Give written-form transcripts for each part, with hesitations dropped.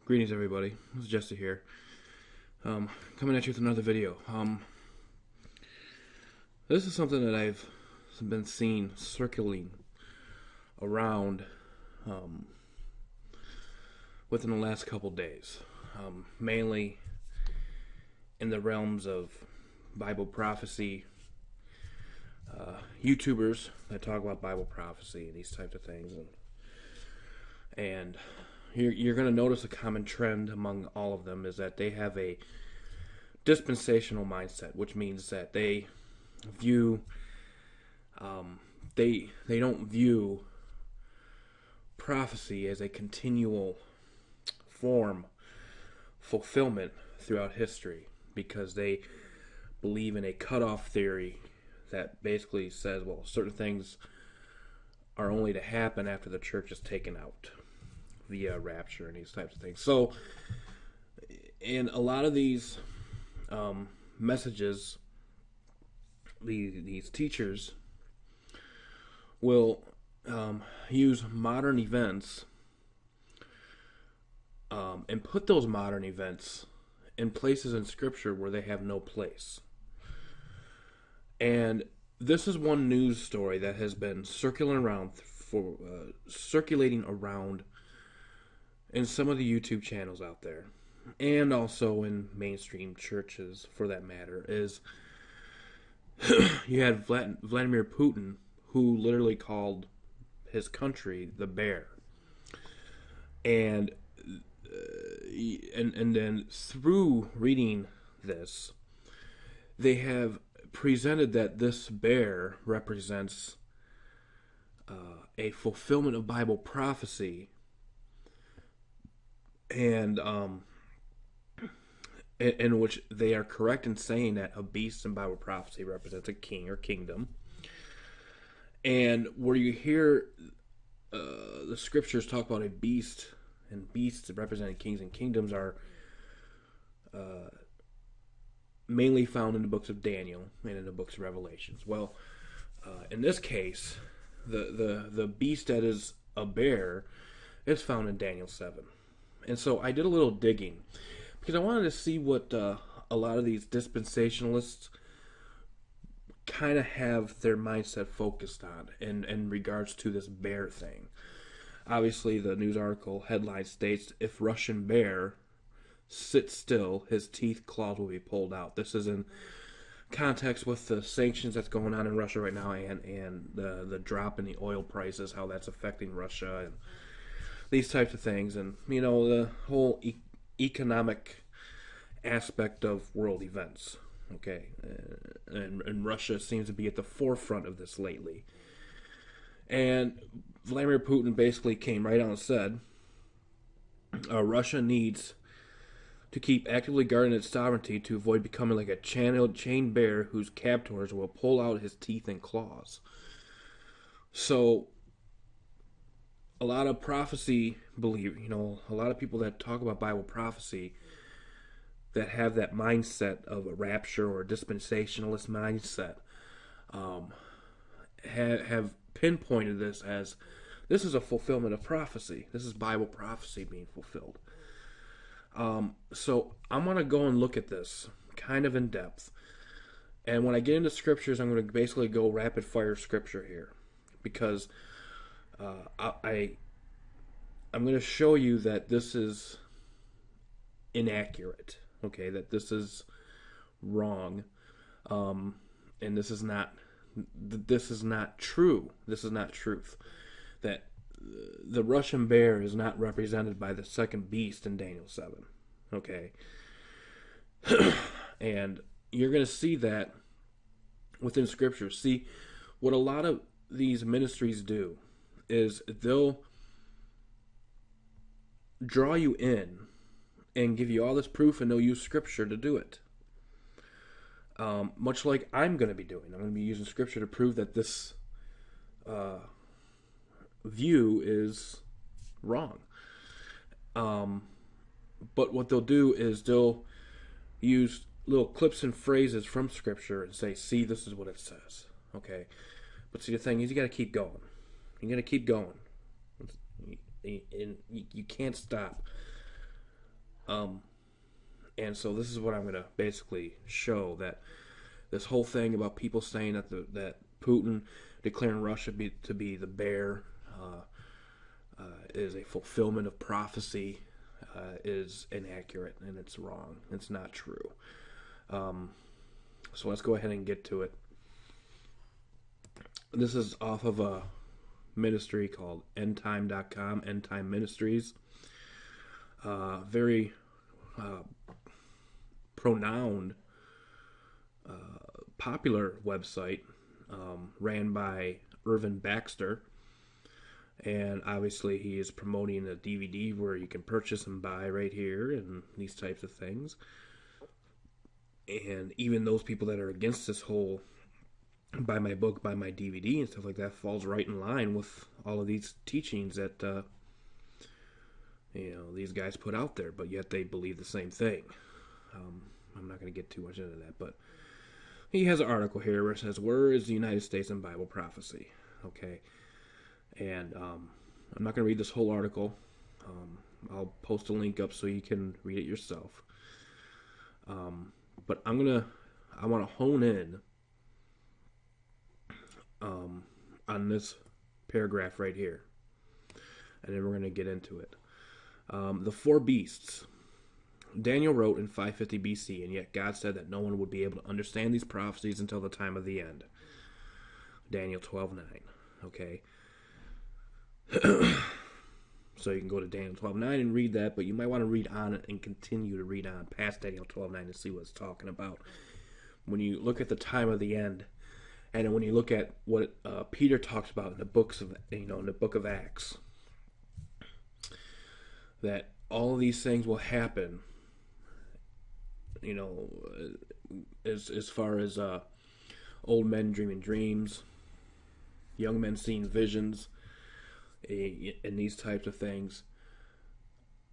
Greetings, everybody. This is Jesse here. Coming at you with another video. This is something that I've been seeing circulating around within the last couple days, mainly in the realms of Bible prophecy, YouTubers that talk about Bible prophecy and these types of things, and you're going to notice a common trend among all of them is that they have a dispensational mindset, which means that they view they don't view prophecy as a continual form fulfillment throughout history, because they believe in a cutoff theory that basically says, well, certain things are only to happen after the church is taken out via rapture and these types of things. So, in a lot of these messages, these teachers will use modern events and put those modern events in places in Scripture where they have no place. And this is one news story that has been circulating around in some of the YouTube channels out there, and also in mainstream churches, for that matter, is you had Vladimir Putin, who literally called his country the bear, and then through reading this, they have presented that this bear represents a fulfillment of Bible prophecy, and in which they are correct in saying that a beast in Bible prophecy represents a king or kingdom. And where you hear the scriptures talk about a beast, and beasts representing kings and kingdoms are mainly found in the books of Daniel and in the books of Revelations. Well, in this case, the beast that is a bear is found in Daniel 7. And so I did a little digging, because I wanted to see what a lot of these dispensationalists kind of have their mindset focused on in regards to this bear thing. Obviously, the news article headline states, "If Russian bear sits still, his teeth claws will be pulled out." This is in context with the sanctions that's going on in Russia right now, and the drop in the oil prices, how that's affecting Russia, and these types of things, and the whole economic aspect of world events. Okay, and Russia seems to be at the forefront of this lately. And Vladimir Putin basically came right out and said, Russia needs to keep actively guarding its sovereignty to avoid becoming like a chained bear whose captors will pull out his teeth and claws. So, a lot of prophecy a lot of people that talk about Bible prophecy that have that mindset of a rapture or a dispensationalist mindset have pinpointed this as, this is a fulfillment of prophecy. This is Bible prophecy being fulfilled. So I'm going to go and look at this kind of in depth. And when I get into scriptures, I'm going to basically go rapid fire scripture here, because I'm going to show you that this is inaccurate, okay, that this is wrong, and this is not true. This is not truth. That the Russian bear is not represented by the second beast in Daniel 7, okay? And you're going to see that within Scripture. See, what a lot of these ministries do is they'll draw you in and give you all this proof, and they'll use Scripture to do it. Much like I'm going to be doing. I'm going to be using Scripture to prove that this view is wrong. But what they'll do is they'll use little clips and phrases from Scripture and say, see, this is what it says. Okay? But see, the thing is, you got to keep going. You got to keep going. And you can't stop. And so this is what I'm going to basically show, that this whole thing about people saying that Putin declaring Russia to be the bear is a fulfillment of prophecy is inaccurate, and it's wrong. It's not true. So let's go ahead and get to it. This is off of a ministry called endtime.com, Endtime Ministries. Very pronoun popular website, ran by Irvin Baxter, and obviously he is promoting a DVD where you can purchase and buy right here and these types of things. And even those people that are against this whole buy my book, buy my DVD and stuff like that falls right in line with all of these teachings that these guys put out there, but yet they believe the same thing. I'm not going to get too much into that, but he has an article here where it says, "Where is the United States in Bible prophecy?" Okay, and I'm not going to read this whole article. I'll post a link up so you can read it yourself. But I want to hone in on this paragraph right here, and then we're going to get into it. The four beasts. Daniel wrote in 550 BC, and yet God said that no one would be able to understand these prophecies until the time of the end. Daniel 12:9. Okay. So you can go to Daniel 12:9 and read that, but you might want to read on it and continue to read on past Daniel 12:9 to see what it's talking about. When you look at the time of the end, and when you look at what Peter talks about in the books of in the book of Acts, that all of these things will happen. As far as old men dreaming dreams, young men seeing visions, and these types of things.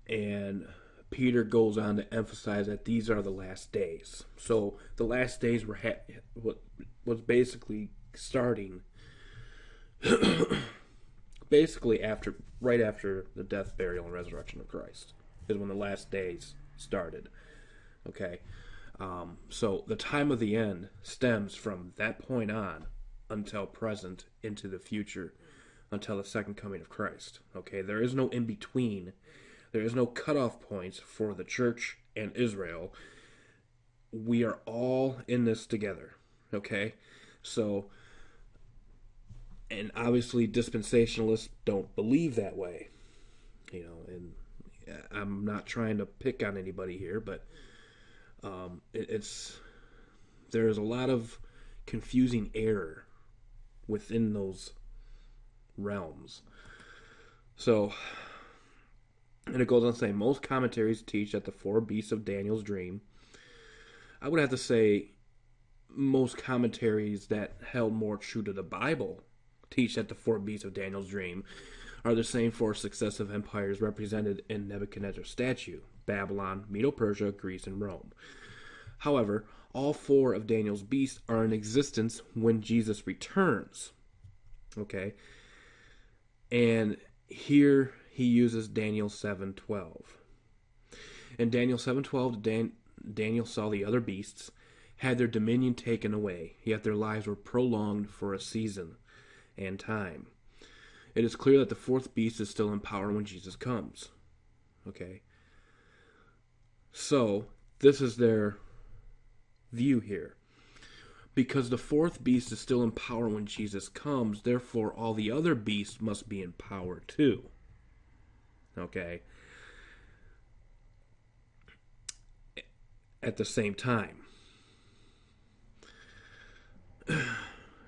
And Peter goes on to emphasize that these are the last days. So the last days were what was basically starting basically right after the death, burial, and resurrection of Christ is when the last days started. Okay, so the time of the end stems from that point on until present into the future, until the second coming of Christ. Okay, there is no in between. There is no cutoff points for the church and Israel. We are all in this together. Okay, so, and obviously dispensationalists don't believe that way. And I'm not trying to pick on anybody here, but there's a lot of confusing error within those realms. So, and it goes on to say, most commentaries teach that the four beasts of Daniel's dream. I would have to say most commentaries that held more true to the Bible teach that the four beasts of Daniel's dream are the same four successive empires represented in Nebuchadnezzar's statue: Babylon, Medo-Persia, Greece, and Rome. However, all four of Daniel's beasts are in existence when Jesus returns. Okay? And here he uses Daniel 7:12. In Daniel 7:12, Daniel saw the other beasts had their dominion taken away, yet their lives were prolonged for a season and time. It is clear that the fourth beast is still in power when Jesus comes. Okay? So, this is their view here. Because the fourth beast is still in power when Jesus comes, therefore all the other beasts must be in power too. Okay? At the same time.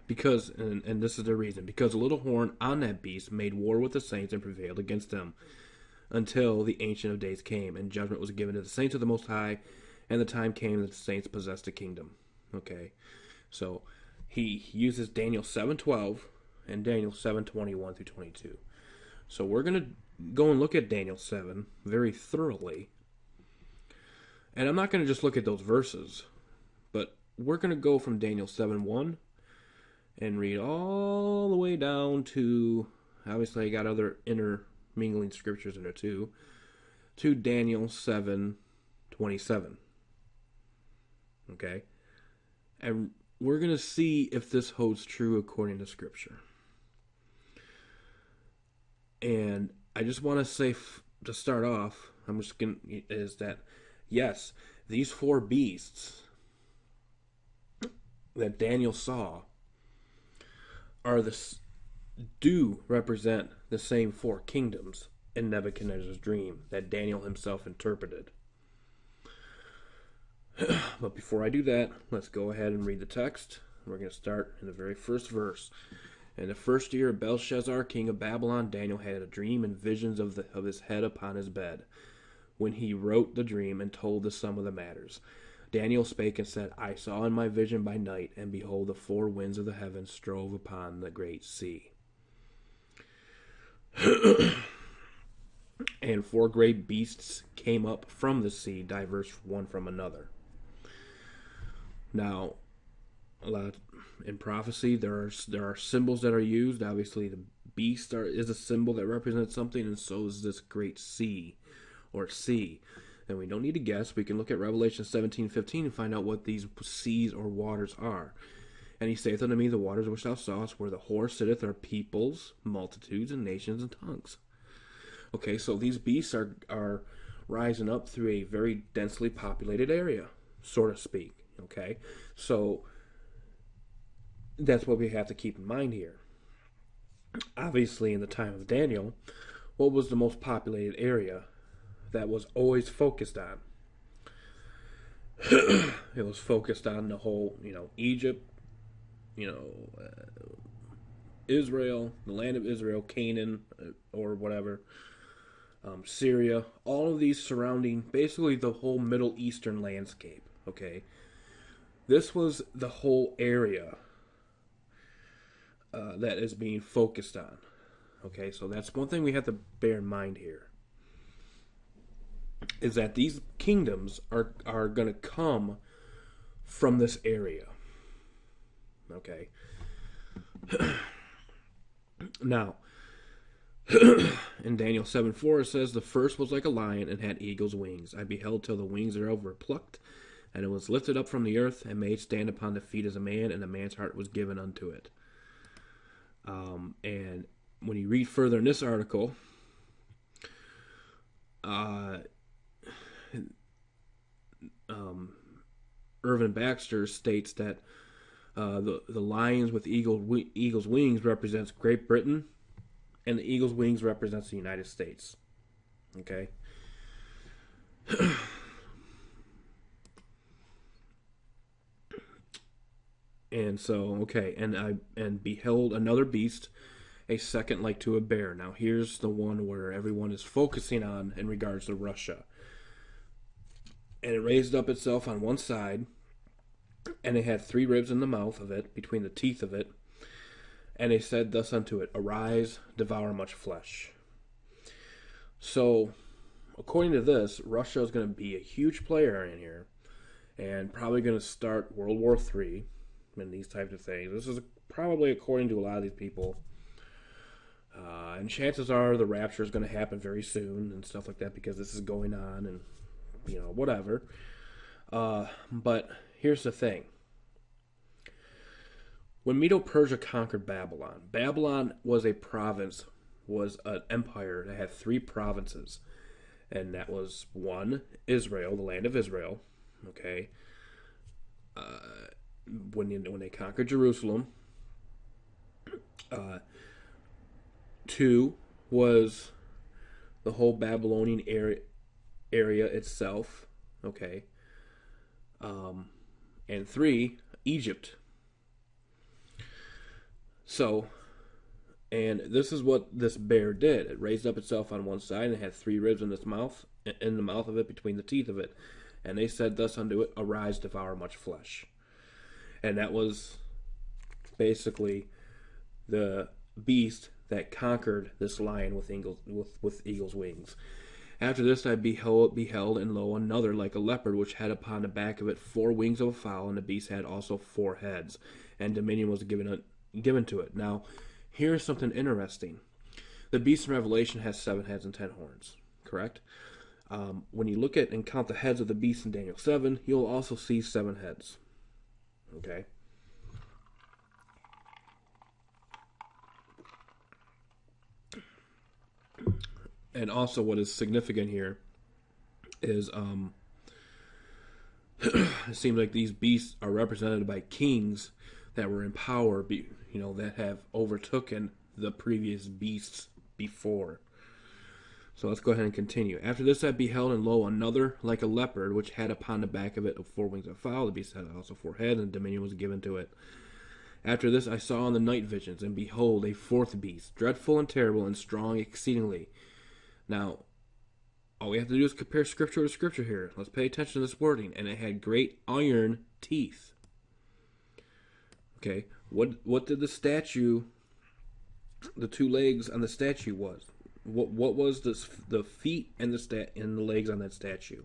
Because, and this is the reason, because the little horn on that beast made war with the saints and prevailed against them until the Ancient of Days came, and judgment was given to the saints of the Most High, and the time came that the saints possessed the kingdom. Okay, so he uses Daniel 7:12 and Daniel 7:21 through 22. So we're going to go and look at Daniel 7 very thoroughly. And I'm not going to just look at those verses, but we're going to go from Daniel 7:1 and read all the way down to, obviously I got other intermingling scriptures in there too, to Daniel 7:27. Okay? And we're going to see if this holds true according to Scripture. And I just want to say, to start off, is that, yes, these four beasts that Daniel saw do represent the same four kingdoms in Nebuchadnezzar's dream that Daniel himself interpreted. But before I do that, let's go ahead and read the text. We're going to start in the very first verse. In the first year of Belshazzar, king of Babylon, Daniel had a dream and visions of his head upon his bed, when he wrote the dream and told the sum of the matters. Daniel spake and said, I saw in my vision by night, and behold, the four winds of the heavens strove upon the great sea. And four great beasts came up from the sea, diverse one from another. Now, in prophecy, there are symbols that are used. Obviously, the beast is a symbol that represents something, and so is this great sea, or sea. And we don't need to guess. We can look at Revelation 17:15 and find out what these seas or waters are. And he saith unto me, the waters which thou sawest, where the whore sitteth, are peoples, multitudes, and nations, and tongues. Okay, so these beasts are rising up through a very densely populated area, so to speak. Okay, so that's what we have to keep in mind here. Obviously, in the time of Daniel, what was the most populated area that was always focused on? It was focused on the whole, Egypt, Israel, the land of Israel, Canaan, or whatever, Syria, all of these surrounding basically the whole Middle Eastern landscape. Okay, this was the whole area that is being focused on. Okay, so that's one thing we have to bear in mind here, is that these kingdoms are going to come from this area. Okay. Now, in Daniel 7:4 it says, the first was like a lion and had eagle's wings. I beheld till the wings thereof were plucked, and it was lifted up from the earth, and made stand upon the feet as a man, and a man's heart was given unto it. And when you read further in this article, Irvin Baxter states that the lions with eagle's wings represents Great Britain, and the eagle's wings represents the United States. Okay. And so, okay, and beheld another beast, a second like to a bear. Now here's the one where everyone is focusing on in regards to Russia. And it raised up itself on one side, and it had 3 ribs in the mouth of it, between the teeth of it. And they said thus unto it, arise, devour much flesh. So, according to this, Russia is going to be a huge player in here, and probably going to start World War III and these types of things. This is probably according to a lot of these people. And chances are the rapture is going to happen very soon and stuff like that, because this is going on and, whatever. But here's the thing. When Medo-Persia conquered Babylon, Babylon was a province, was an empire that had 3 provinces. And that was 1, Israel, the land of Israel. Okay. When they conquered Jerusalem. 2 was the whole Babylonian area itself. Okay. And 3, Egypt. So, and this is what this bear did. It raised up itself on one side, and it had 3 ribs in its mouth, in the mouth of it, between the teeth of it. And they said thus unto it, arise, devour much flesh. And that was basically the beast that conquered this lion with eagle's wings. After this I beheld, and lo, another like a leopard, which had upon the back of it 4 wings of a fowl, and the beast had also 4 heads, and dominion was given to it. Now, here's something interesting. The beast in Revelation has 7 heads and 10 horns, correct? When you look at and count the heads of the beast in Daniel 7, you'll also see 7 heads. Okay? And also what is significant here is it seems like these beasts are represented by kings that were in power, that have overtaken the previous beasts before. So let's go ahead and continue. After this I beheld, and lo, another like a leopard, which had upon the back of it 4 wings of fowl. The beast had also 4 heads, and dominion was given to it. After this I saw in the night visions, and behold, a 4th beast, dreadful and terrible, and strong exceedingly. Now, all we have to do is compare scripture with scripture here. Let's pay attention to this wording. And it had great iron teeth. Okay, what did the statue, the 2 legs on the statue was? What was the feet and the legs on that statue?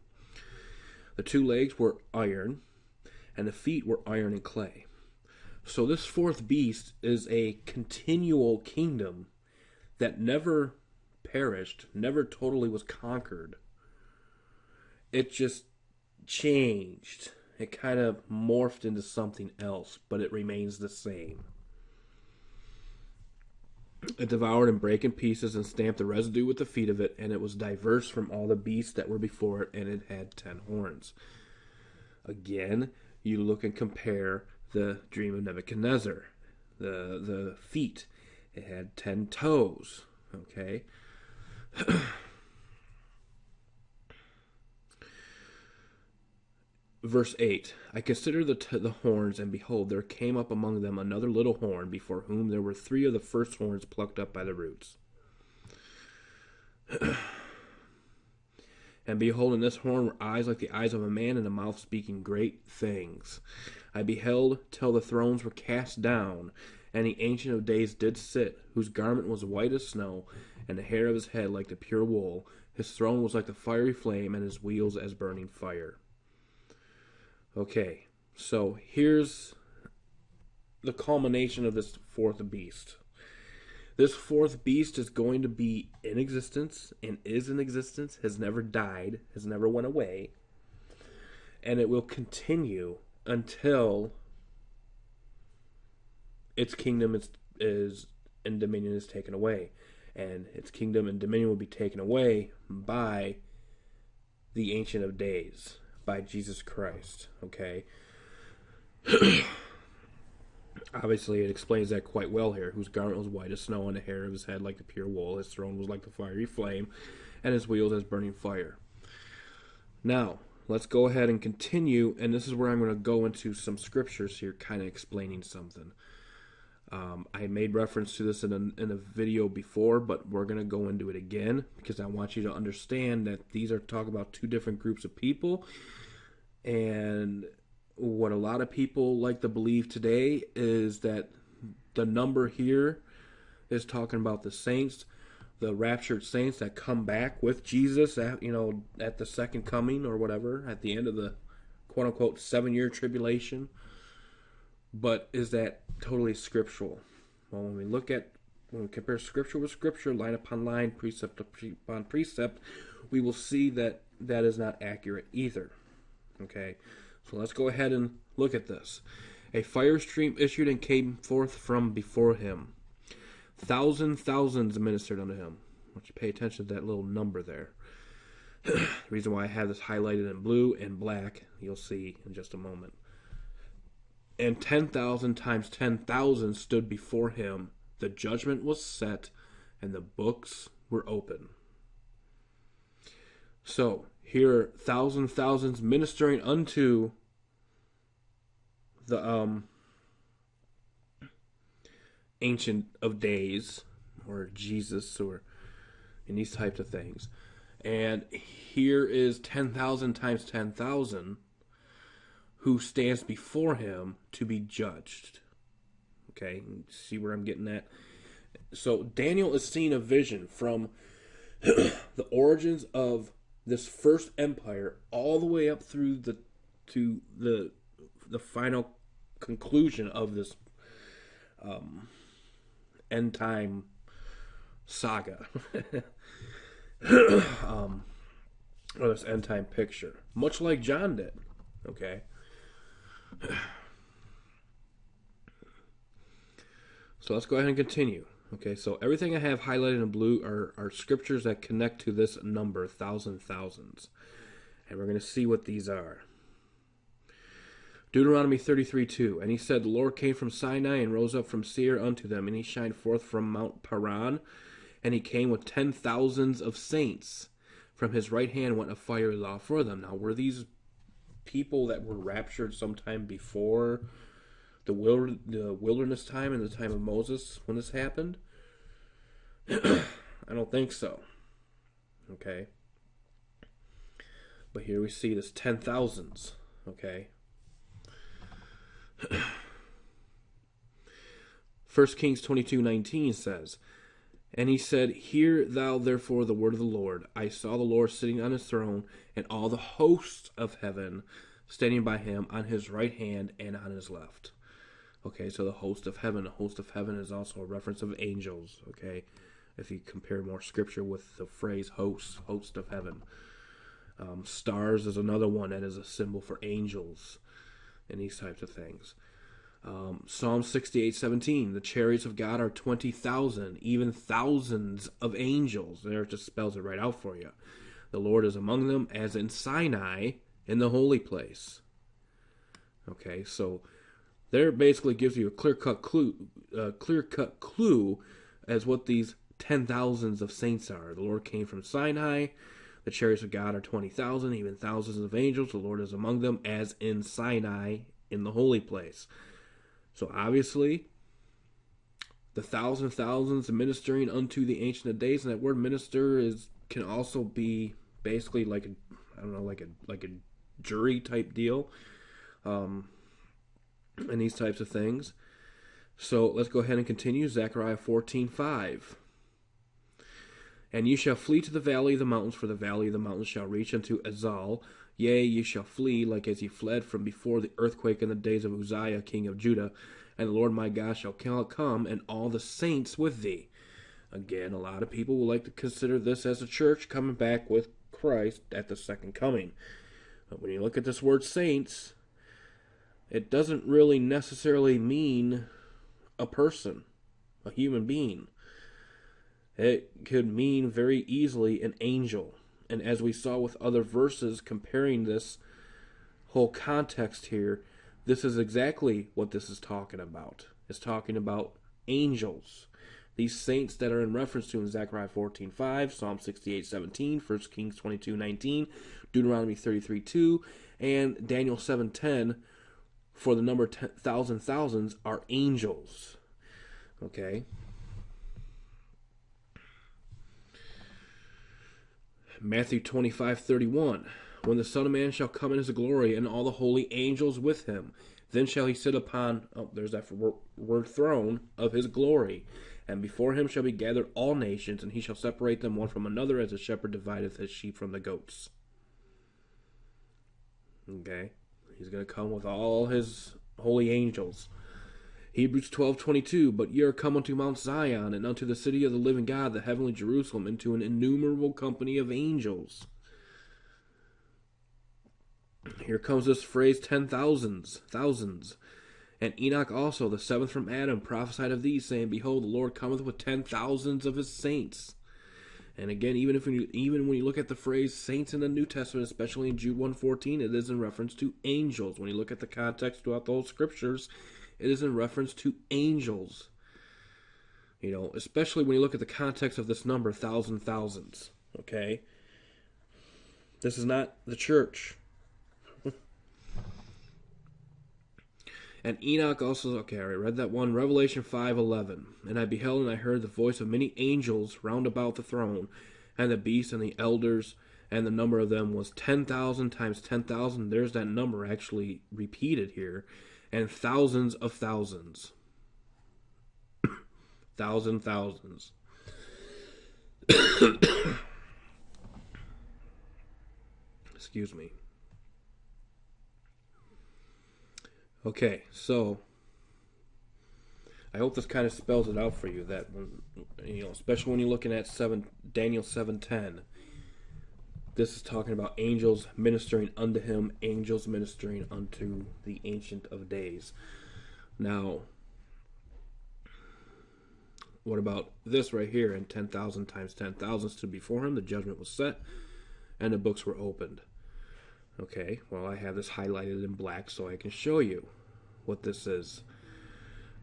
The 2 legs were iron, and the feet were iron and clay. So this 4th beast is a continual kingdom that never perished, never totally was conquered. It just changed. It kind of morphed into something else, but it remains the same. It devoured and brake in pieces and stamped the residue with the feet of it, and it was diverse from all the beasts that were before it, and it had 10 horns. Again, you look and compare the dream of Nebuchadnezzar. The feet. It had 10 toes. Okay? Verse 8, I considered the horns, and behold, there came up among them another little horn, before whom there were 3 of the first horns plucked up by the roots. And behold, in this horn were eyes like the eyes of a man, and a mouth speaking great things. I beheld till the thrones were cast down, and the Ancient of Days did sit, whose garment was white as snow, and the hair of his head like the pure wool. His throne was like the fiery flame, and his wheels as burning fire. Okay, so here's the culmination of this 4th beast. This 4th beast is going to be in existence, and is in existence, has never died, has never went away, and it will continue until its kingdom is and dominion is taken away. And its kingdom and dominion will be taken away by the Ancient of Days, by Jesus Christ. Okay? Obviously, it explains that quite well here. Whose garment was white as snow, and the hair of his head like the pure wool. His throne was like the fiery flame, and his wheels as burning fire. Now, let's go ahead and continue, and this is where I'm going to go into some scriptures here, kind of explaining something. I made reference to this in a video before, but we're going to go into it again, because I want you to understand that these are talking about 2 different groups of people, and what a lot of people like to believe today is that the number here is talking about the saints, the raptured saints that come back with Jesus at the second coming or whatever, at the end of the quote-unquote 7-year tribulation. But is that totally scriptural? Well, when we compare scripture with scripture, line upon line, precept upon precept, we will see that that is not accurate either. Okay, so let's go ahead and look at this. A fire stream issued and came forth from before him. Thousands ministered unto him. I want you to pay attention to that little number there. The reason why I have this highlighted in blue and black, you'll see in just a moment. And 10,000 times 10,000 stood before him. The judgment was set, and the books were open. So, here are thousands ministering unto the Ancient of Days, or Jesus, or in these types of things. And here is 10,000 times 10,000 who stands before him to be judged. Okay, see where I'm getting at? So Daniel is seeing a vision from the origins of this first empire all the way up through to the final conclusion of this end time saga. or this end time picture, much like John did. Okay. So let's go ahead and continue. Okay, so everything I have highlighted in blue are scriptures that connect to this number, thousands. And we're going to see what these are. Deuteronomy 33:2. And he said, the Lord came from Sinai and rose up from Seir unto them, and he shined forth from Mount Paran, and he came with 10,000s of saints. From his right hand went a fiery law for them. Now, were these people that were raptured sometime before the wilderness time and the time of Moses when this happened? I don't think so. Okay. But here we see this 10,000s. Okay. 1 Kings 22:19 says, and he said, hear thou therefore the word of the Lord. I saw the Lord sitting on his throne, and all the hosts of heaven standing by him on his right hand and on his left. Okay, so the host of heaven. The host of heaven is also a reference of angels. Okay, if you compare more scripture with the phrase host of heaven. Stars is another one that is a symbol for angels and these types of things. Psalm 68:17, the chariots of God are 20,000, even thousands of angels. There it just spells it right out for you. The Lord is among them as in Sinai in the holy place. Okay, so there it basically gives you a clear-cut clue as what these 10,000s of saints are. The Lord came from Sinai. The chariots of God are 20,000, even thousands of angels. The Lord is among them as in Sinai in the holy place. So obviously, the thousands ministering unto the Ancient of Days, and that word minister can also be basically like a jury type deal, and these types of things. So let's go ahead and continue. Zechariah 14:5. And ye shall flee to the valley of the mountains, for the valley of the mountains shall reach unto Azal. Yea, ye shall flee like as ye fled from before the earthquake in the days of Uzziah, king of Judah. And the Lord my God shall come, and all the saints with thee. Again, a lot of people will like to consider this as a church coming back with Christ at the second coming. But when you look at this word saints, it doesn't really necessarily mean a person, a human being. It could mean very easily an angel. And as we saw with other verses comparing this whole context here, this is exactly what this is talking about. It's talking about angels. These saints that are in reference to in Zechariah 14:5, Psalm 68:17, 1 Kings 22:19, Deuteronomy 33:2, and Daniel 7:10, for the number thousands are angels. Okay? Matthew 25:31, when the Son of Man shall come in his glory, and all the holy angels with him, then shall he sit upon, there's that word throne, of his glory. And before him shall be gathered all nations, and he shall separate them one from another, as a shepherd divideth his sheep from the goats. Okay? He's going to come with all his holy angels. Hebrews 12:22, but ye are come unto Mount Zion, and unto the city of the living God, the heavenly Jerusalem, into an innumerable company of angels. Here comes this phrase, 10,000s, thousands. And Enoch also, the seventh from Adam, prophesied of these, saying, behold, the Lord cometh with 10,000s of his saints. And again, even when you look at the phrase saints in the New Testament, especially in Jude 1:14, it is in reference to angels. When you look at the context throughout the whole scriptures, it is in reference to angels. You know, especially when you look at the context of this number, thousands. Okay? This is not the church. And Enoch also, okay, I already read that one. Revelation 5:11. And I beheld and I heard the voice of many angels round about the throne, and the beast and the elders, and the number of them was 10,000 times 10,000. There's that number actually repeated here. And thousands of thousands. Thousands. Excuse me. Okay, so I hope this kind of spells it out for you, that, you know, especially when you're looking at Daniel 7:10. This is talking about angels ministering unto him, angels ministering unto the Ancient of Days. Now, what about this right here? And 10,000 times 10,000 stood before him. The judgment was set, and the books were opened. Okay, well, I have this highlighted in black so I can show you what this is.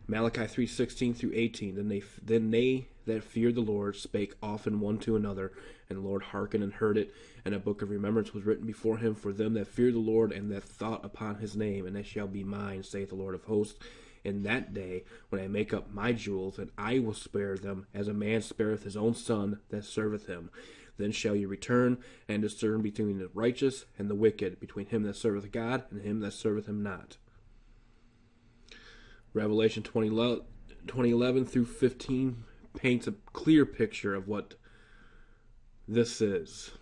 Malachi 3:16 through 18. Then they that feared the Lord spake often one to another, and the Lord hearkened and heard it. And a book of remembrance was written before him for them that fear the Lord and that thought upon his name. And they shall be mine, saith the Lord of hosts, in that day when I make up my jewels, and I will spare them, as a man spareth his own son that serveth him. Then shall you return and discern between the righteous and the wicked, between him that serveth God and him that serveth him not. Revelation 20:11 through 15 paints a clear picture of what this is.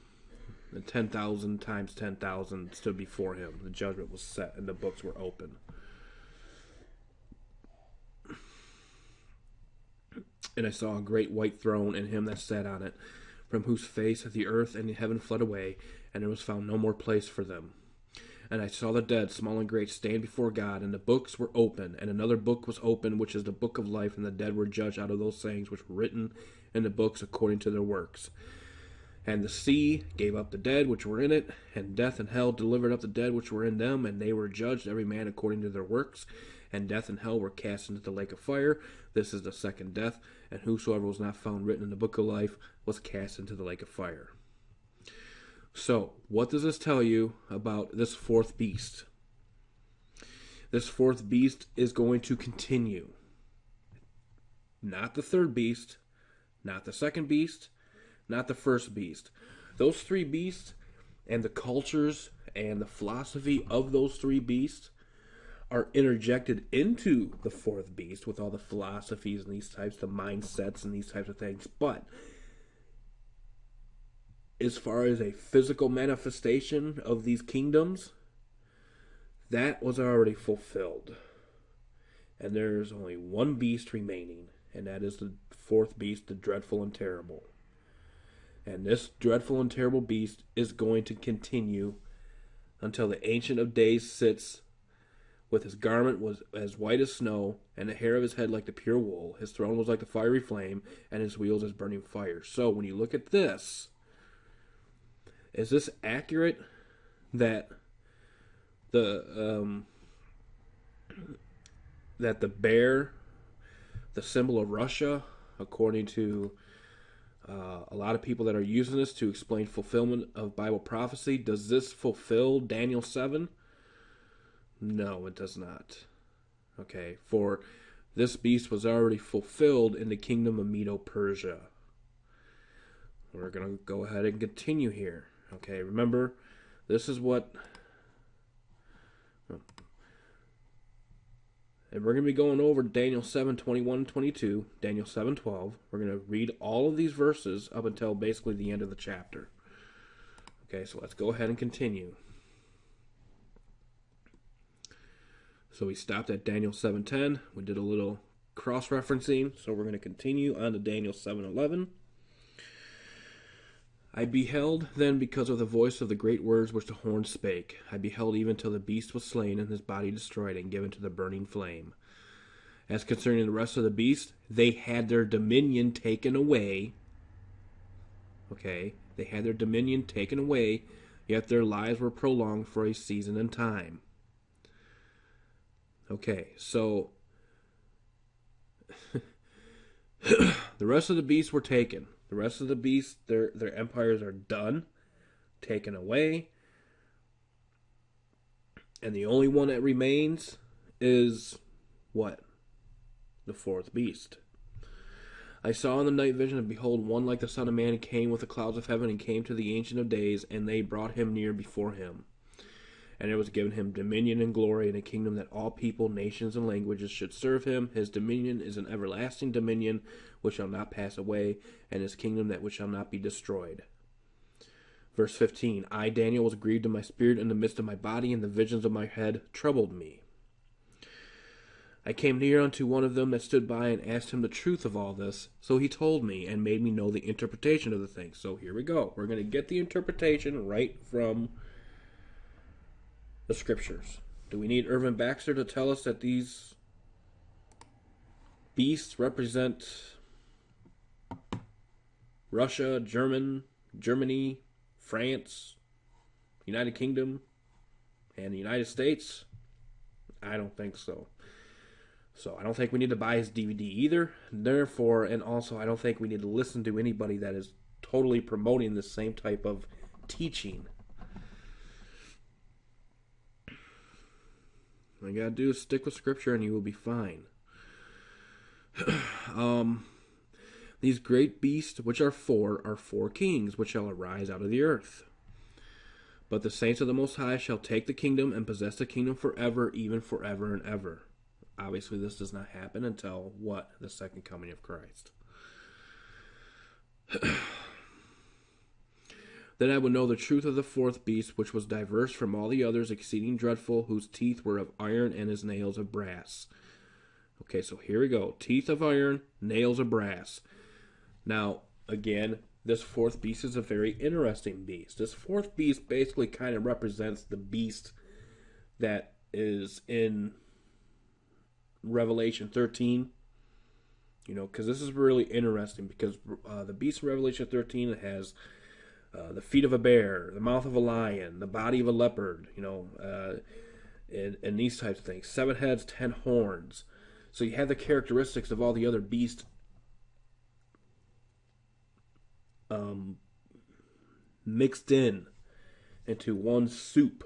The 10,000 times 10,000 stood before him. The judgment was set and the books were open. And I saw a great white throne and him that sat on it, from whose face the earth and the heaven fled away, and there was found no more place for them. And I saw the dead, small and great, stand before God, and the books were open. And another book was opened, which is the book of life, and the dead were judged out of those things which were written in the books according to their works. And the sea gave up the dead which were in it, and death and hell delivered up the dead which were in them, and they were judged every man according to their works. And death and hell were cast into the lake of fire. This is the second death, and whosoever was not found written in the book of life was cast into the lake of fire. So, what does this tell you about this fourth beast? This fourth beast is going to continue. Not the third beast, not the second beast, not the first beast. Those three beasts and the cultures and the philosophy of those three beasts are interjected into the fourth beast with all the philosophies and these types of mindsets and these types of things. But as far as a physical manifestation of these kingdoms, that was already fulfilled. And there's only one beast remaining, and that is the fourth beast, the dreadful and terrible. And this dreadful and terrible beast is going to continue until the Ancient of Days sits with his garment was as white as snow, and the hair of his head like the pure wool. His throne was like the fiery flame, and his wheels as burning fire. So when you look at this, is this accurate that the bear, the symbol of Russia, according to a lot of people that are using this to explain fulfillment of Bible prophecy, does this fulfill Daniel 7? No, it does not. Okay, for this beast was already fulfilled in the kingdom of Medo-Persia. We're going to go ahead and continue here. Okay, remember, this is what... And we're going to be going over Daniel 7:21 and 22, Daniel 7:12. We're going to read all of these verses up until basically the end of the chapter. Okay, so let's go ahead and continue. So we stopped at Daniel 7:10. We did a little cross-referencing, so we're going to continue on to Daniel 7:11. I beheld then because of the voice of the great words which the horn spake. I beheld even till the beast was slain and his body destroyed and given to the burning flame. As concerning the rest of the beasts, they had their dominion taken away. Okay, they had their dominion taken away, yet their lives were prolonged for a season and time. Okay, so the rest of the beasts were taken. The rest of the beasts, their empires are done, taken away. And the only one that remains is what? The fourth beast. I saw in the night vision, and behold, one like the Son of Man came with the clouds of heaven, and came to the Ancient of Days, and they brought him near before him. And there was given him dominion and glory, and a kingdom that all people, nations, and languages should serve him. His dominion is an everlasting dominion which shall not pass away, and his kingdom that which shall not be destroyed. Verse 15, I, Daniel, was grieved in my spirit in the midst of my body, and the visions of my head troubled me. I came near unto one of them that stood by and asked him the truth of all this. So he told me and made me know the interpretation of the thing. So here we go. We're going to get the interpretation right from the scriptures. Do we need Irvin Baxter to tell us that these beasts represent Russia, Germany, France, United Kingdom, and the United States? I don't think so. So I don't think we need to buy his DVD either. Therefore, and also I don't think we need to listen to anybody that is totally promoting the same type of teaching. All you gotta do is stick with scripture and you will be fine. These great beasts, which are four kings, which shall arise out of the earth. But the saints of the Most High shall take the kingdom and possess the kingdom forever, even forever and ever. Obviously, this does not happen until what? The second coming of Christ. Then I would know the truth of the fourth beast, which was diverse from all the others, exceeding dreadful, whose teeth were of iron and his nails of brass. Okay, so here we go. Teeth of iron, nails of brass. Now, again, this fourth beast is a very interesting beast. This fourth beast basically kind of represents the beast that is in Revelation 13. You know, because this is really interesting, because the beast in Revelation 13 has the feet of a bear, the mouth of a lion, the body of a leopard, you know, and these types of things. 7 heads, 10 horns. So you have the characteristics of all the other beasts mixed into one soup,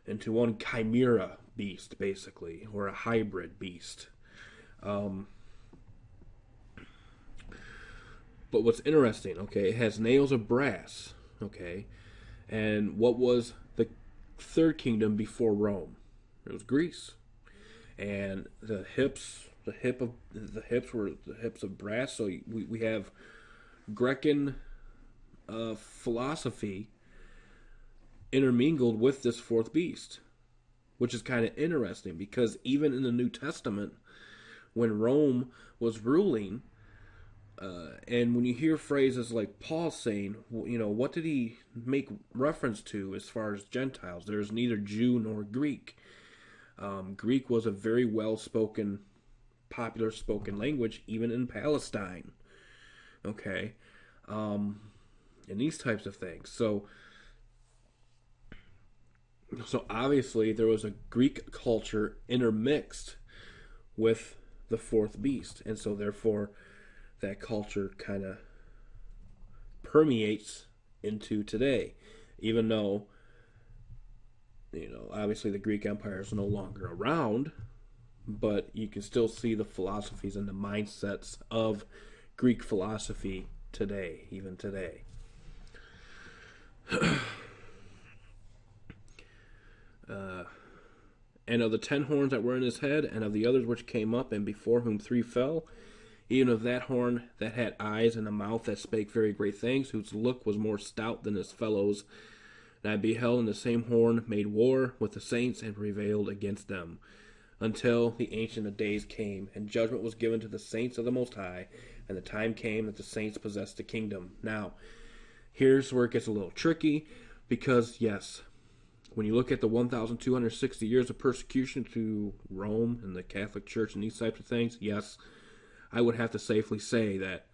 into one chimera beast, basically, or a hybrid beast. But what's interesting, okay, it has nails of brass, okay, and what was the third kingdom before Rome? It was Greece, and the hips were the hips of brass. So we have Grecan philosophy intermingled with this fourth beast, which is kind of interesting, because even in the New Testament, when Rome was ruling, and when you hear phrases like Paul saying, you know, what did he make reference to as far as Gentiles? There's neither Jew nor Greek. Greek was a very well-spoken, popular spoken language, even in Palestine. Okay? And these types of things. So obviously there was a Greek culture intermixed with the fourth beast. And so therefore that culture kind of permeates into today. Even though, you know, obviously the Greek Empire is no longer around, but you can still see the philosophies and the mindsets of Greek philosophy today, even today. And of the 10 horns that were in his head, and of the others which came up, and before whom 3 fell, even of that horn that had eyes and a mouth that spake very great things, whose look was more stout than his fellows. And I beheld, and the same horn made war with the saints, and prevailed against them, until the Ancient of Days came, and judgment was given to the saints of the Most High, and the time came that the saints possessed the kingdom. Now, here's where it gets a little tricky, because, yes, when you look at the 1,260 years of persecution to Rome and the Catholic Church and these types of things, yes, I would have to safely say that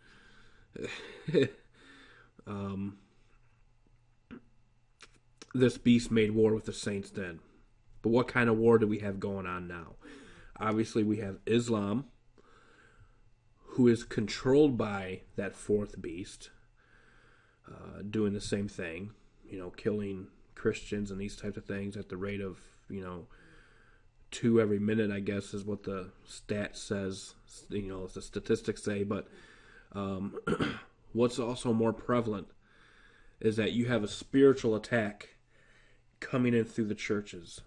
this beast made war with the saints then. But what kind of war do we have going on now? Obviously, we have Islam, who is controlled by that fourth beast, doing the same thing, you know, killing Christians and these types of things at the rate of, you know, 2 every minute, I guess, is what the stat says, you know, the statistics say. But what's also more prevalent is that you have a spiritual attack coming in through the churches.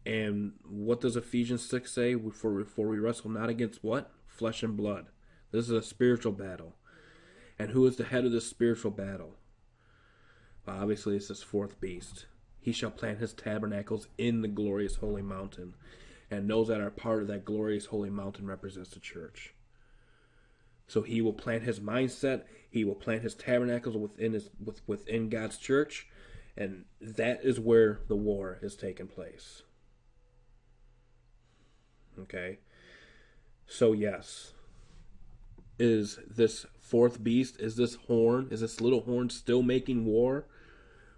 And what does Ephesians 6 say? For we wrestle not against what? Flesh and blood. This is a spiritual battle. And who is the head of this spiritual battle? Well, obviously, it's this fourth beast. He shall plant his tabernacles in the glorious holy mountain. and those that are part of that glorious holy mountain represents the church. So he will plant his mindset, he will plant his tabernacles within God's church, and that is where the war is taking place. Okay? So yes, is this fourth beast, is this little horn still making war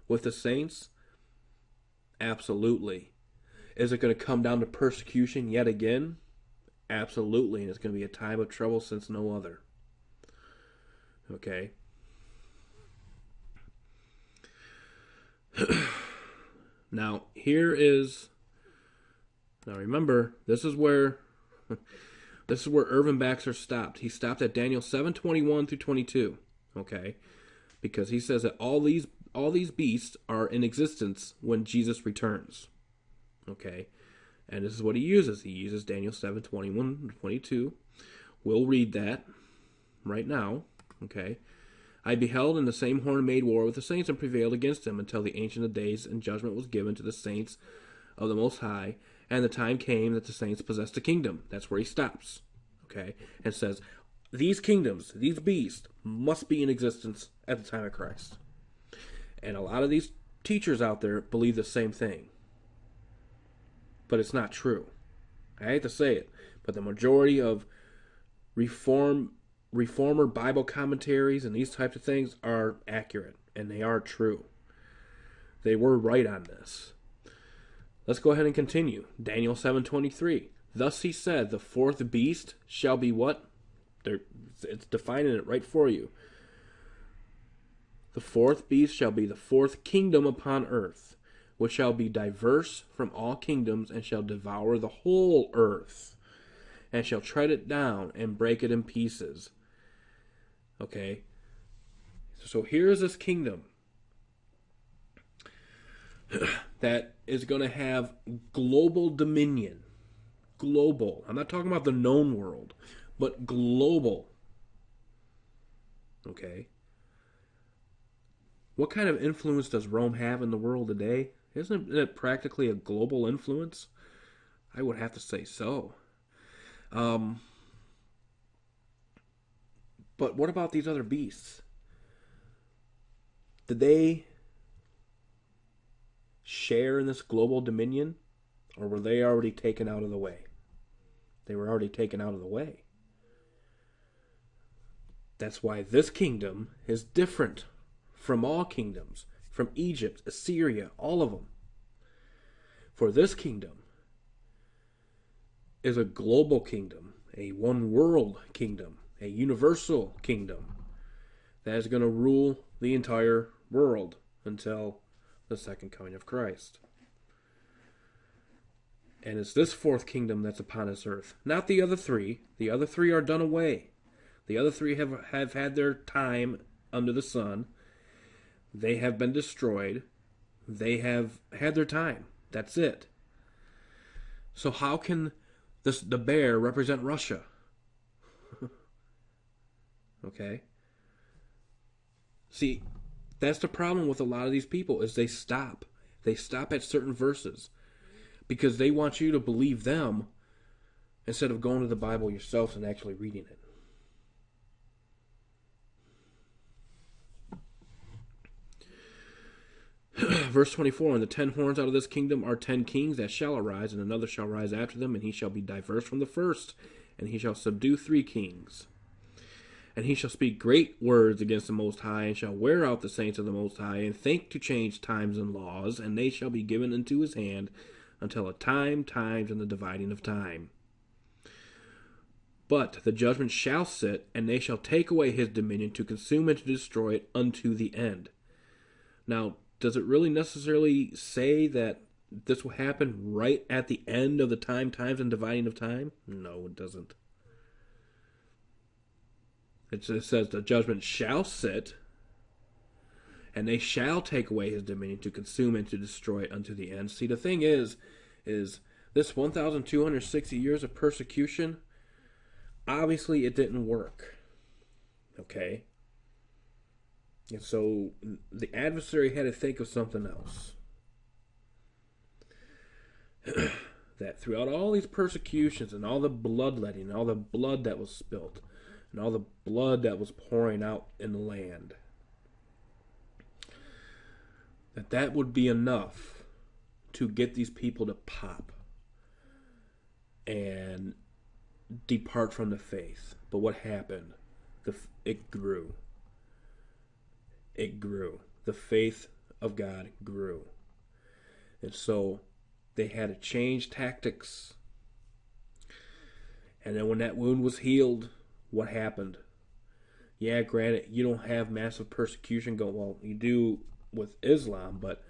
with the saints? Absolutely. Is it going to come down to persecution yet again? Absolutely, and it's going to be a time of trouble since no other. Okay? Now remember, this is where Irvin Baxter stopped. He stopped at Daniel 7:21 through 22. Okay? Because he says that all these beasts are in existence when Jesus returns. Okay? And this is what he uses. He uses Daniel 7:21 to 22. We'll read that right now. Okay? I beheld, and the same horn made war with the saints and prevailed against them until the Ancient of Days, and judgment was given to the saints of the Most High, and the time came that the saints possessed the kingdom. That's where he stops. Okay? And says, these kingdoms, these beasts, must be in existence at the time of Christ. And a lot of these teachers out there believe the same thing. But it's not true. I hate to say it, but the majority of reformer Bible commentaries and these types of things are accurate, and they are true. They were right on this. Let's go ahead and continue. Daniel 7:23. Thus he said, the fourth beast shall be what? It's defining it right for you. The fourth beast shall be the fourth kingdom upon earth, which shall be diverse from all kingdoms, and shall devour the whole earth, and shall tread it down and break it in pieces. Okay? So here's this kingdom that is going to have global dominion. Global. I'm not talking about the known world, but global. Okay? What kind of influence does Rome have in the world today? Isn't it practically a global influence? I would have to say so. But what about these other beasts? Did they share in this global dominion? Or were they already taken out of the way? They were already taken out of the way. That's why this kingdom is different from all kingdoms, from Egypt, Assyria, all of them. For this kingdom is a global kingdom, a one world kingdom, a universal kingdom that is going to rule the entire world until the second coming of Christ. And it's this fourth kingdom that's upon this earth, not the other three. The other three are done away. The other three have had their time under the sun. They have been destroyed. They have had their time. That's it. So how can the bear represent Russia? Okay? See, that's the problem with a lot of these people, is they stop. They stop at certain verses because they want you to believe them instead of going to the Bible yourself and actually reading it. Verse 24, and the 10 horns out of this kingdom are 10 kings that shall arise, and another shall rise after them, and he shall be diverse from the first, and he shall subdue 3 kings. And he shall speak great words against the Most High, and shall wear out the saints of the Most High, and think to change times and laws, and they shall be given into his hand until a times, and the dividing of time. But the judgment shall sit, and they shall take away his dominion, to consume and to destroy it unto the end. Now, does it really necessarily say that this will happen right at the end of the times, and dividing of time? No, it doesn't. It just says the judgment shall sit, and they shall take away his dominion, to consume and to destroy it unto the end. See, the thing is this 1,260 years of persecution, obviously it didn't work. Okay? And so the adversary had to think of something else. that throughout all these persecutions and all the bloodletting and all the blood that was spilt and all the blood that was pouring out in the land, that would be enough to get these people to pop and depart from the faith. But what happened? It grew. It grew. The faith of God grew. And so they had to change tactics. And then when that wound was healed, what happened? Yeah, granted, you don't have massive persecution going. Well, you do with Islam, but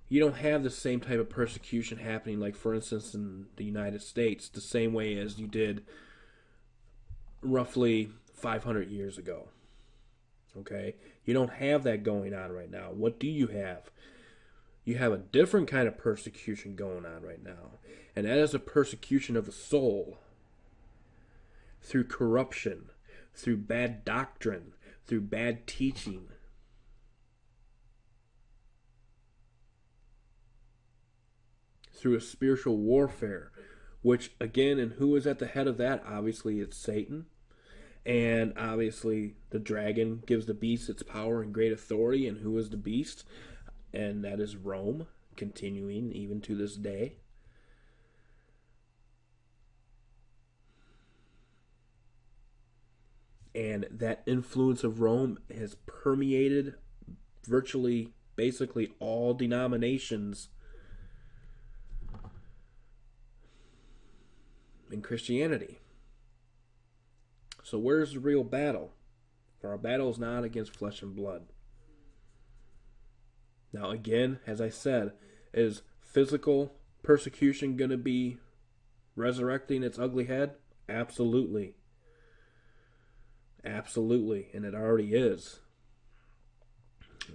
you don't have the same type of persecution happening, like, for instance, in the United States, the same way as you did roughly 500 years ago. Okay? You don't have that going on right now. What do you have? You have a different kind of persecution going on right now. And that is a persecution of the soul through corruption, through bad doctrine, through bad teaching. Through a spiritual warfare, which, again, and who is at the head of that? Obviously, it's Satan. And obviously, the dragon gives the beast its power and great authority. And who is the beast? And that is Rome, continuing even to this day. And that influence of Rome has permeated virtually, basically, all denominations in Christianity. So where's the real battle? For our battle is not against flesh and blood. Now again, as I said, is physical persecution going to be resurrecting its ugly head? Absolutely. Absolutely. And it already is.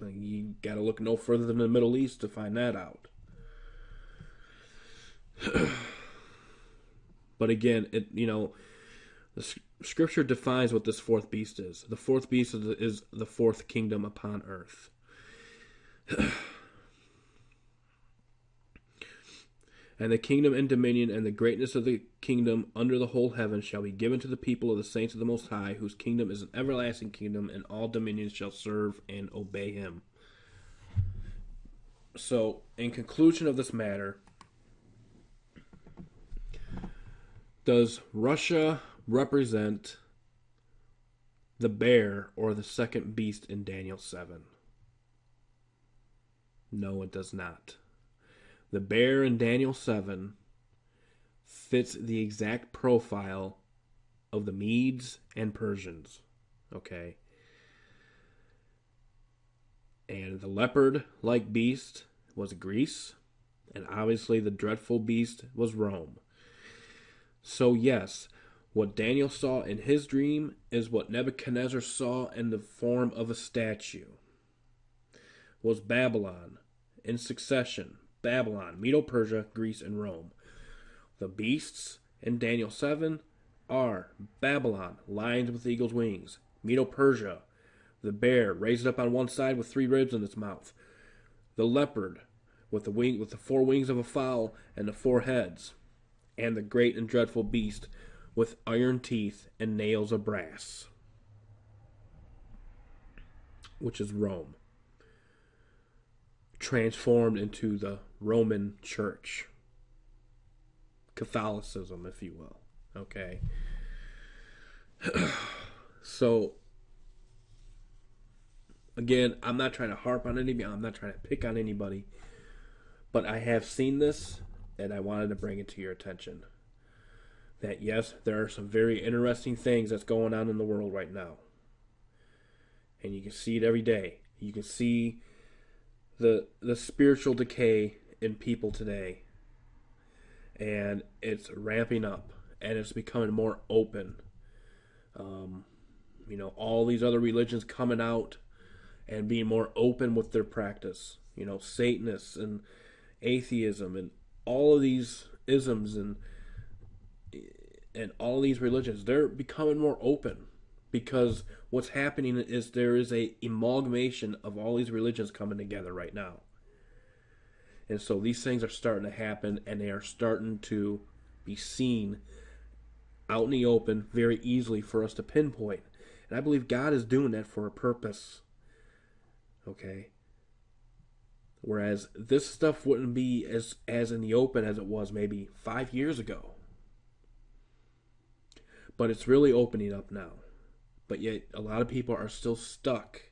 You got to look no further than the Middle East to find that out. But again, the Scripture defines what this fourth beast is. The fourth beast is the fourth kingdom upon earth. And the kingdom and dominion and the greatness of the kingdom under the whole heaven shall be given to the people of the saints of the Most High, whose kingdom is an everlasting kingdom, and all dominions shall serve and obey him. So, in conclusion of this matter, does Russia represent the bear or the second beast in Daniel 7? No, it does not. The bear in Daniel 7 fits the exact profile of the Medes and Persians. Okay? And the leopard-like beast was Greece, and obviously the dreadful beast was Rome. So yes, what Daniel saw in his dream is what Nebuchadnezzar saw in the form of a statue. Was Babylon, in succession, Babylon, Medo-Persia, Greece, and Rome. The beasts in Daniel 7 are Babylon, lions with eagle's wings, Medo-Persia, the bear raised up on one side with 3 ribs in its mouth, the leopard with the 4 wings of a fowl and the 4 heads, and the great and dreadful beast with iron teeth and nails of brass, which is Rome, transformed into the Roman Church, Catholicism, if you will. Okay. So, again, I'm not trying to harp on anybody. I'm not trying to pick on anybody. But I have seen this, and I wanted to bring it to your attention. That, yes, there are some very interesting things that's going on in the world right now. And you can see it every day. You can see the spiritual decay in people today. And it's ramping up. And it's becoming more open. All these other religions coming out and being more open with their practice. Satanists and atheism and all of these isms and all these religions, they're becoming more open, because what's happening is there is a amalgamation of all these religions coming together right now. And so these things are starting to happen, and they are starting to be seen out in the open very easily for us to pinpoint. And I believe God is doing that for a purpose. Okay? Whereas this stuff wouldn't be as in the open as it was maybe 5 years ago. But it's really opening up now. But yet a lot of people are still stuck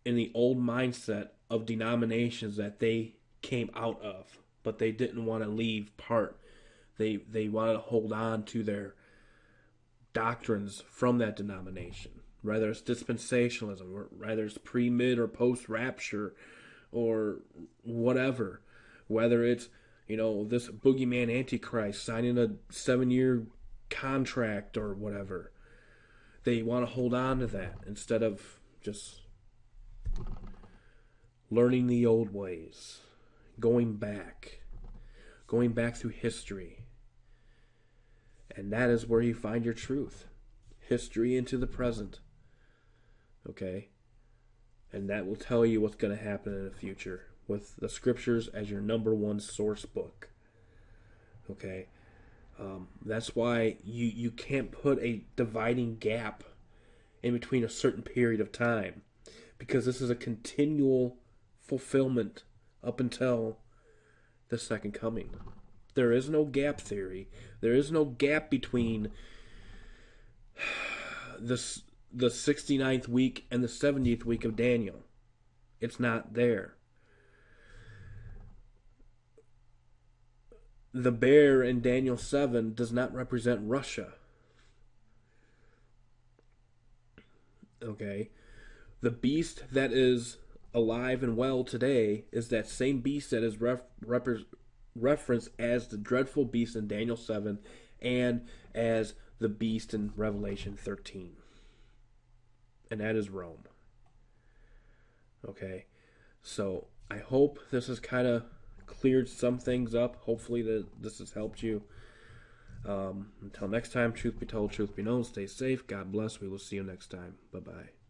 in the old mindset of denominations that they came out of, but they didn't want to leave part. They wanted to hold on to their doctrines from that denomination. Whether it's dispensationalism, or whether it's pre, mid, or post rapture, or whatever. Whether it's, this boogeyman antichrist signing a 7-year contract or whatever. They want to hold on to that instead of just learning the old ways, going back through history. And that is where you find your truth. History into the present. Okay? And that will tell you what's going to happen in the future with the scriptures as your number one source book. Okay? That's why you can't put a dividing gap in between a certain period of time, because this is a continual fulfillment up until the second coming. There is no gap theory. There is no gap between the 69th week and the 70th week of Daniel. It's not there. The bear in Daniel 7 does not represent Russia. Okay? The beast that is alive and well today is that same beast that is referenced as the dreadful beast in Daniel 7 and as the beast in Revelation 13. And that is Rome. Okay? So, I hope this has kind of cleared some things up. Hopefully this has helped you. Until next time, truth be told, truth be known, stay safe. God bless. We will see you next time. Bye-bye.